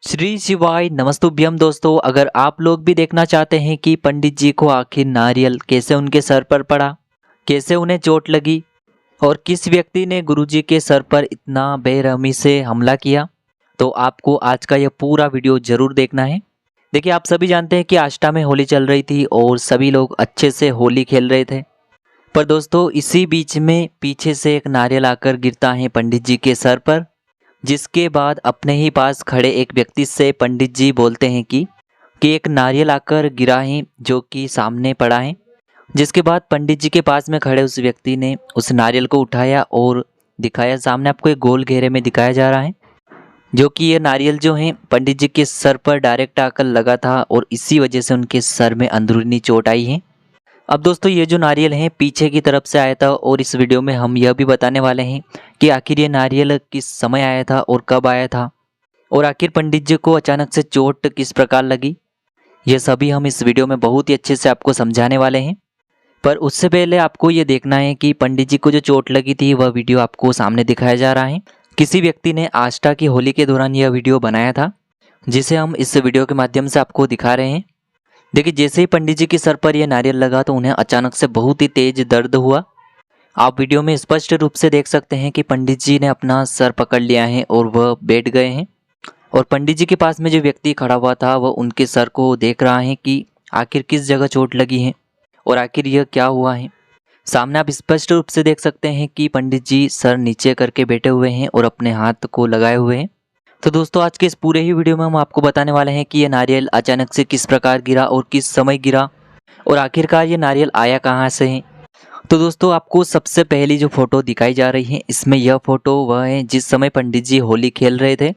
श्री शिवाय नमस्तुभ्यम दोस्तों। अगर आप लोग भी देखना चाहते हैं कि पंडित जी को आखिर नारियल कैसे उनके सर पर पड़ा, कैसे उन्हें चोट लगी और किस व्यक्ति ने गुरुजी के सर पर इतना बेरहमी से हमला किया, तो आपको आज का यह पूरा वीडियो जरूर देखना है। देखिए, आप सभी जानते हैं कि आष्टा में होली चल रही थी और सभी लोग अच्छे से होली खेल रहे थे। पर दोस्तों, इसी बीच में पीछे से एक नारियल आकर गिरता है पंडित जी के सर पर, जिसके बाद अपने ही पास खड़े एक व्यक्ति से पंडित जी बोलते हैं कि एक नारियल आकर गिरा है जो कि सामने पड़ा है। जिसके बाद पंडित जी के पास में खड़े उस व्यक्ति ने उस नारियल को उठाया और दिखाया। सामने आपको एक गोल घेरे में दिखाया जा रहा है, जो कि ये नारियल जो है पंडित जी के सर पर डायरेक्ट आकर लगा था और इसी वजह से उनके सर में अंदरूनी चोट आई है। अब दोस्तों, ये जो नारियल है पीछे की तरफ से आया था और इस वीडियो में हम यह भी बताने वाले हैं कि आखिर ये नारियल किस समय आया था और कब आया था, और आखिर पंडित जी को अचानक से चोट किस प्रकार लगी। यह सभी हम इस वीडियो में बहुत ही अच्छे से आपको समझाने वाले हैं। पर उससे पहले आपको ये देखना है कि पंडित जी को जो चोट लगी थी वह वीडियो आपको सामने दिखाया जा रहा है। किसी व्यक्ति ने आष्टा की होली के दौरान यह वीडियो बनाया था, जिसे हम इस वीडियो के माध्यम से आपको दिखा रहे हैं। देखिए, जैसे ही पंडित जी के सर पर यह नारियल लगा तो उन्हें अचानक से बहुत ही तेज दर्द हुआ। आप वीडियो में स्पष्ट रूप से देख सकते हैं कि पंडित जी ने अपना सर पकड़ लिया है और वह बैठ गए हैं। और पंडित जी के पास में जो व्यक्ति खड़ा हुआ था वह उनके सर को देख रहा है कि आखिर किस जगह चोट लगी है और आखिर यह क्या हुआ है। सामने आप स्पष्ट रूप से देख सकते हैं कि पंडित जी सर नीचे करके बैठे हुए हैं और अपने हाथ को लगाए हुए हैं। तो दोस्तों, आज के इस पूरे ही वीडियो में हम आपको बताने वाले हैं कि यह नारियल अचानक से किस प्रकार गिरा और किस समय गिरा और आखिरकार ये नारियल आया कहाँ से है। तो दोस्तों, आपको सबसे पहली जो फोटो दिखाई जा रही है, इसमें यह फोटो वह है जिस समय पंडित जी होली खेल रहे थे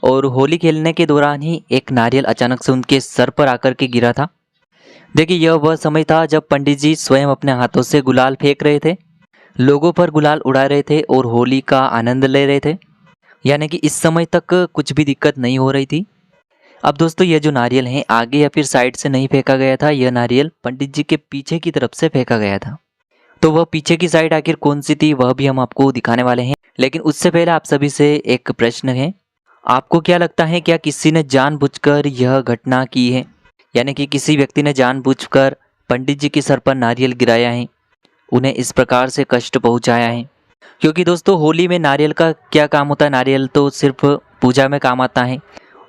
और होली खेलने के दौरान ही एक नारियल अचानक से उनके सर पर आकर के गिरा था। देखिए, यह वह समय था जब पंडित जी स्वयं अपने हाथों से गुलाल फेंक रहे थे, लोगों पर गुलाल उड़ा रहे थे और होली का आनंद ले रहे थे। यानी कि इस समय तक कुछ भी दिक्कत नहीं हो रही थी। अब दोस्तों, यह जो नारियल है आगे या फिर साइड से नहीं फेंका गया था, यह नारियल पंडित जी के पीछे की तरफ से फेंका गया था। तो वह पीछे की साइड आखिर कौन सी थी वह भी हम आपको दिखाने वाले हैं। लेकिन उससे पहले आप सभी से एक प्रश्न है, आपको क्या लगता है, क्या किसी ने जानबूझकर यह घटना की है? यानी कि किसी व्यक्ति ने जानबूझकर पंडित जी के सर पर नारियल गिराया है, उन्हें इस प्रकार से कष्ट पहुंचाया है? क्योंकि दोस्तों, होली में नारियल का क्या काम होता है? नारियल तो सिर्फ पूजा में काम आता है।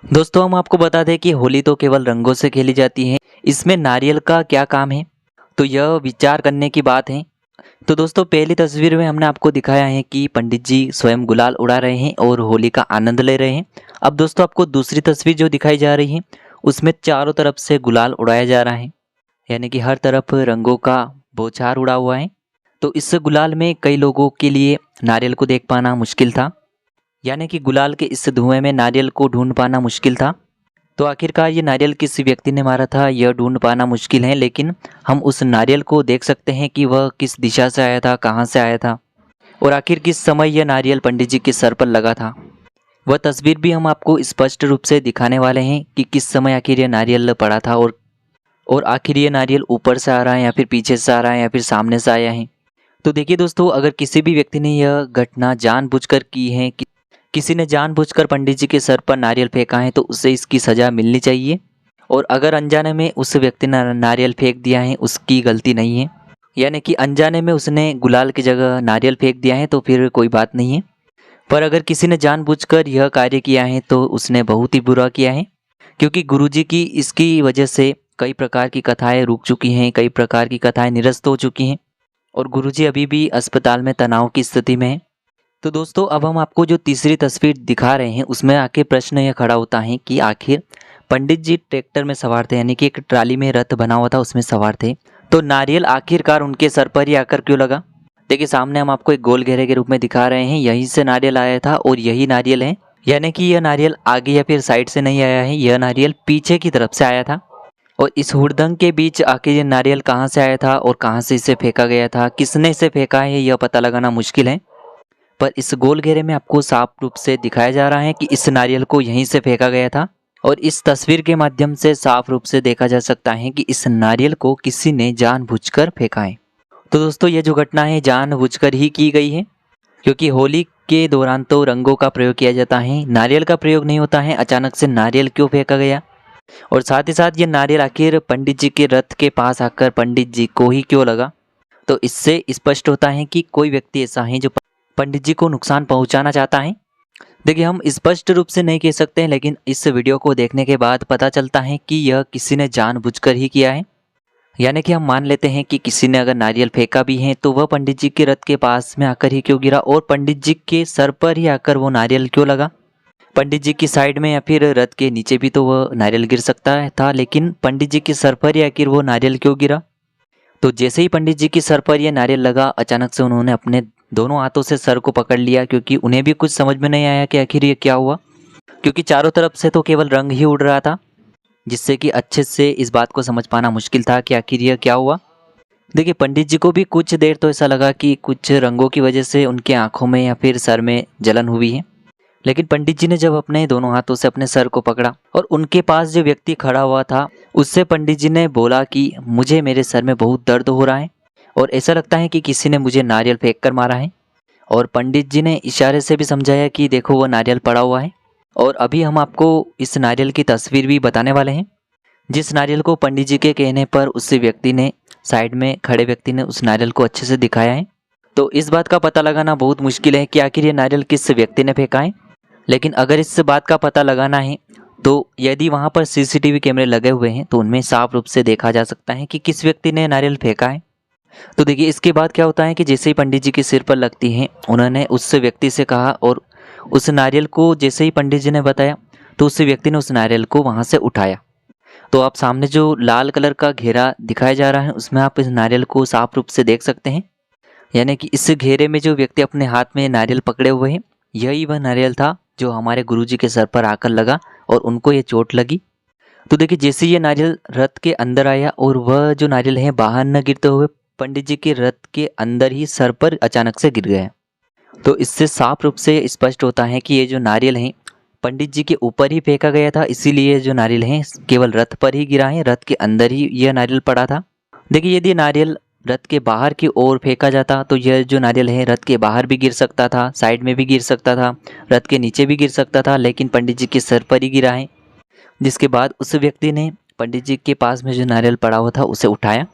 दोस्तों, हम आपको बता दें कि होली तो केवल रंगों से खेली जाती है, इसमें नारियल का क्या काम है, तो यह विचार करने की बात है। तो दोस्तों, पहली तस्वीर में हमने आपको दिखाया है कि पंडित जी स्वयं गुलाल उड़ा रहे हैं और होली का आनंद ले रहे हैं। अब दोस्तों, आपको दूसरी तस्वीर जो दिखाई जा रही है उसमें चारों तरफ से गुलाल उड़ाया जा रहा है, यानी कि हर तरफ रंगों का बौछार उड़ा हुआ है। तो इस गुलाल में कई लोगों के लिए नारियल को देख पाना मुश्किल था, यानी कि गुलाल के इस धुएं में नारियल को ढूंढ पाना मुश्किल था। तो आखिरकार ये नारियल किस व्यक्ति ने मारा था यह ढूंढ पाना मुश्किल है, लेकिन हम उस नारियल को देख सकते हैं कि वह किस दिशा से आया था, कहाँ से आया था और आखिर किस समय यह नारियल पंडित जी के सर पर लगा था। वह तस्वीर भी हम आपको स्पष्ट रूप से दिखाने वाले हैं कि किस समय आखिर यह नारियल पड़ा था और आखिर ये नारियल ऊपर से आ रहा है या फिर पीछे से आ रहा है या फिर सामने से आया है। तो देखिए दोस्तों, अगर किसी भी व्यक्ति ने यह घटना जानबूझकर की है, किसी ने जानबूझकर पंडित जी के सर पर नारियल फेंका है, तो उसे इसकी सज़ा मिलनी चाहिए। और अगर अनजाने में उस व्यक्ति ने नारियल फेंक दिया है, उसकी गलती नहीं है, यानी कि अनजाने में उसने गुलाल की जगह नारियल फेंक दिया है तो फिर कोई बात नहीं है। पर अगर किसी ने जानबूझकर यह कार्य किया है तो उसने बहुत ही बुरा किया है, क्योंकि गुरुजी की इसकी वजह से कई प्रकार की कथाएं रुक चुकी हैं, कई प्रकार की कथाएं निरस्त हो चुकी हैं और गुरुजी अभी भी अस्पताल में तनाव की स्थिति में है। तो दोस्तों, अब हम आपको जो तीसरी तस्वीर दिखा रहे हैं उसमें आके प्रश्न यह खड़ा होता है कि आखिर पंडित जी ट्रैक्टर में सवार थे, यानी कि एक ट्राली में रथ बना हुआ था उसमें सवार थे, तो नारियल आखिरकार उनके सर पर ही आकर क्यों लगा? देखिए, सामने हम आपको एक गोल घेरे के रूप में दिखा रहे हैं, यहीं से नारियल आया था और यही नारियल है। यानी कि यह नारियल आगे या फिर साइड से नहीं आया है, यह नारियल पीछे की तरफ से आया था। और इस हुड़दंग के बीच आखिर ये नारियल कहाँ से आया था और कहाँ से इसे फेंका गया था, किसने इसे फेंका है, यह पता लगाना मुश्किल है। पर इस गोल घेरे में आपको साफ रूप से दिखाया जा रहा है कि इस नारियल को यहीं से फेंका गया था और इस तस्वीर के माध्यम से साफ रूप से देखा जा सकता है कि इस नारियल को किसी ने जानबूझकर फेंका है। तो दोस्तों, ये जो घटना है जानबूझकर ही की गई है, क्योंकि होली के दौरान तो रंगों का प्रयोग किया जाता है, नारियल का प्रयोग नहीं होता है। अचानक से नारियल क्यों फेंका गया, और साथ ही साथ ये नारियल आखिर पंडित जी के रथ के पास आकर पंडित जी को ही क्यों लगा। तो इससे स्पष्ट होता है कि कोई व्यक्ति ऐसा है जो पंडित जी को नुकसान पहुंचाना चाहता है। देखिए, हम स्पष्ट रूप से नहीं कह सकते हैं, लेकिन इस वीडियो को देखने के बाद पता चलता है कि यह किसी ने जानबूझकर ही किया है। यानी कि हम मान लेते हैं कि किसी ने अगर नारियल फेंका भी है तो वह पंडित जी के रथ के पास में आकर ही क्यों गिरा, और पंडित जी के सर पर ही आकर वो नारियल क्यों लगा। पंडित जी की साइड में या फिर रथ के नीचे भी तो वह नारियल गिर सकता था, लेकिन पंडित जी के सर पर ही आखिर वो नारियल क्यों गिरा। तो जैसे ही पंडित जी के सर पर यह नारियल लगा, अचानक से उन्होंने अपने दोनों हाथों से सर को पकड़ लिया, क्योंकि उन्हें भी कुछ समझ में नहीं आया कि आखिर ये क्या हुआ, क्योंकि चारों तरफ से तो केवल रंग ही उड़ रहा था, जिससे कि अच्छे से इस बात को समझ पाना मुश्किल था कि आखिर यह क्या हुआ। देखिए, पंडित जी को भी कुछ देर तो ऐसा लगा कि कुछ रंगों की वजह से उनके आंखों में या फिर सर में जलन हुई है, लेकिन पंडित जी ने जब अपने दोनों हाथों से अपने सर को पकड़ा और उनके पास जो व्यक्ति खड़ा हुआ था उससे पंडित जी ने बोला कि मुझे मेरे सर में बहुत दर्द हो रहा है और ऐसा लगता है कि किसी ने मुझे नारियल फेंक कर मारा है। और पंडित जी ने इशारे से भी समझाया कि देखो वो नारियल पड़ा हुआ है। और अभी हम आपको इस नारियल की तस्वीर भी बताने वाले हैं, जिस नारियल को पंडित जी के कहने पर उस व्यक्ति ने, साइड में खड़े व्यक्ति ने उस नारियल को अच्छे से दिखाया है। तो इस बात का पता लगाना बहुत मुश्किल है कि आखिर ये नारियल किस व्यक्ति ने फेंका है, लेकिन अगर इस बात का पता लगाना है तो यदि वहाँ पर सीसीटीवी कैमरे लगे हुए हैं तो उनमें साफ रूप से देखा जा सकता है कि किस व्यक्ति ने नारियल फेंका है। तो देखिए, इसके बाद क्या होता है कि जैसे ही पंडित जी के सिर पर लगती है, उन्होंने उस व्यक्ति से कहा और उस नारियल को जैसे ही पंडित जी ने बताया तो उस व्यक्ति ने उस नारियल को वहाँ से उठाया। तो आप सामने जो लाल कलर का घेरा दिखाया जा रहा है उसमें आप इस नारियल को साफ रूप से देख सकते हैं। यानी कि इस घेरे में जो व्यक्ति अपने हाथ में नारियल पकड़े हुए हैं, यही वह नारियल था जो हमारे गुरुजी के सर पर आकर लगा और उनको ये चोट लगी। तो देखिए, जैसे ये नारियल रथ के अंदर आया और वह जो नारियल है बाहर न गिरते हुए पंडित जी के रथ के अंदर ही सर पर अचानक से गिर गया। तो इससे साफ रूप से स्पष्ट होता है कि ये जो नारियल है पंडित जी के ऊपर ही फेंका गया था, इसीलिए जो नारियल है केवल रथ पर ही गिरा है, रथ के अंदर ही यह नारियल पड़ा था। देखिए, यदि नारियल रथ के बाहर की ओर फेंका जाता तो यह जो नारियल है रथ के बाहर भी गिर सकता था, साइड में भी गिर सकता था, रथ के नीचे भी गिर सकता था, लेकिन पंडित जी के सर पर ही गिरा है। जिसके बाद उस व्यक्ति ने पंडित जी के पास में जो नारियल पड़ा हुआ था उसे उठाया।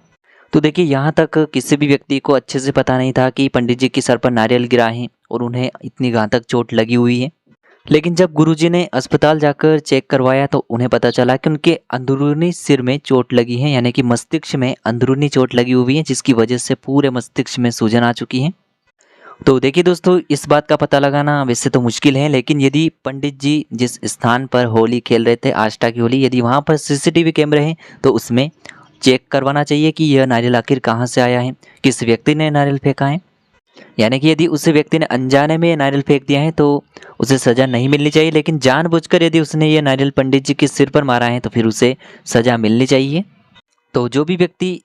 तो देखिए, यहाँ तक किसी भी व्यक्ति को अच्छे से पता नहीं था कि पंडित जी के सर पर नारियल गिरा है और उन्हें इतनी घातक चोट लगी हुई है। लेकिन जब गुरुजी ने अस्पताल जाकर चेक करवाया तो उन्हें पता चला कि उनके अंदरूनी सिर में चोट लगी है, यानी कि मस्तिष्क में अंदरूनी चोट लगी हुई है, जिसकी वजह से पूरे मस्तिष्क में सूजन आ चुकी है। तो देखिए दोस्तों, इस बात का पता लगाना वैसे तो मुश्किल है, लेकिन यदि पंडित जी जिस स्थान पर होली खेल रहे थे, आष्टा की होली, यदि वहाँ पर सीसीटीवी कैमरे हैं तो उसमें चेक करवाना चाहिए कि यह नारियल आखिर कहाँ से आया है, किस व्यक्ति ने नारियल फेंका है। यानी कि यदि उस व्यक्ति ने अनजाने में नारियल फेंक दिया है तो उसे सज़ा नहीं मिलनी चाहिए, लेकिन जानबूझकर यदि उसने ये नारियल पंडित जी के सिर पर मारा है तो फिर उसे सज़ा मिलनी चाहिए। तो जो भी व्यक्ति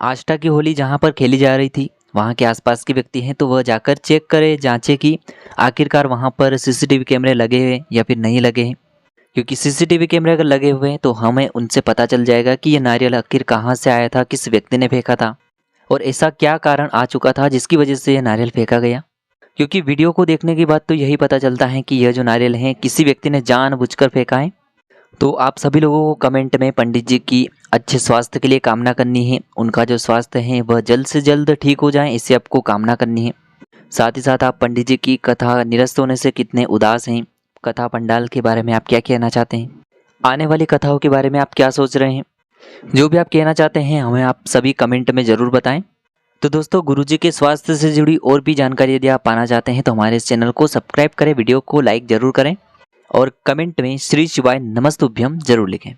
आष्टा की होली जहाँ पर खेली जा रही थी वहाँ के आसपास के व्यक्ति हैं तो वह जाकर चेक करे, जांचे कि आखिरकार वहाँ पर सीसीटीवी कैमरे लगे हैं या फिर नहीं लगे हैं, क्योंकि सीसीटीवी कैमरे अगर लगे हुए हैं तो हमें उनसे पता चल जाएगा कि ये नारियल आखिर कहाँ से आया था, किस व्यक्ति ने फेंका था और ऐसा क्या कारण आ चुका था जिसकी वजह से ये नारियल फेंका गया। क्योंकि वीडियो को देखने के बाद तो यही पता चलता है कि यह जो नारियल है किसी व्यक्ति ने जानबूझकर फेंका है। तो आप सभी लोगों को कमेंट में पंडित जी की अच्छे स्वास्थ्य के लिए कामना करनी है, उनका जो स्वास्थ्य है वह जल्द से जल्द ठीक हो जाए, इससे आपको कामना करनी है। साथ ही साथ आप पंडित जी की कथा निरस्त होने से कितने उदास हैं, कथा पंडाल के बारे में आप क्या कहना चाहते हैं, आने वाली कथाओं के बारे में आप क्या सोच रहे हैं, जो भी आप कहना चाहते हैं हमें आप सभी कमेंट में ज़रूर बताएं। तो दोस्तों, गुरुजी के स्वास्थ्य से जुड़ी और भी जानकारी यदि आप पाना चाहते हैं तो हमारे इस चैनल को सब्सक्राइब करें, वीडियो को लाइक ज़रूर करें और कमेंट में श्री शिवाय नमस्तुभ्यम जरूर लिखें।